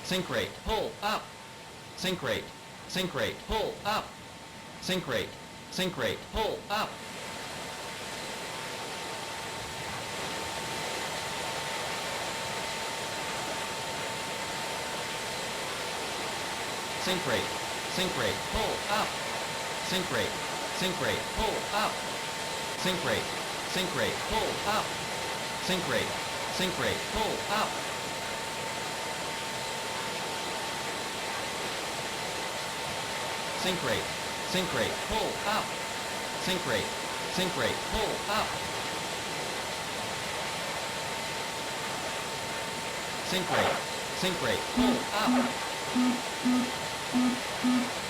sink rate, pull up, sink rate, pull up, sink rate, pull up, sink rate, pull up, sink rate, pull up, sink rate, pull up, sink rate, pull up, sink rate, pull up, sink rate, pull up, sink rate, pull up.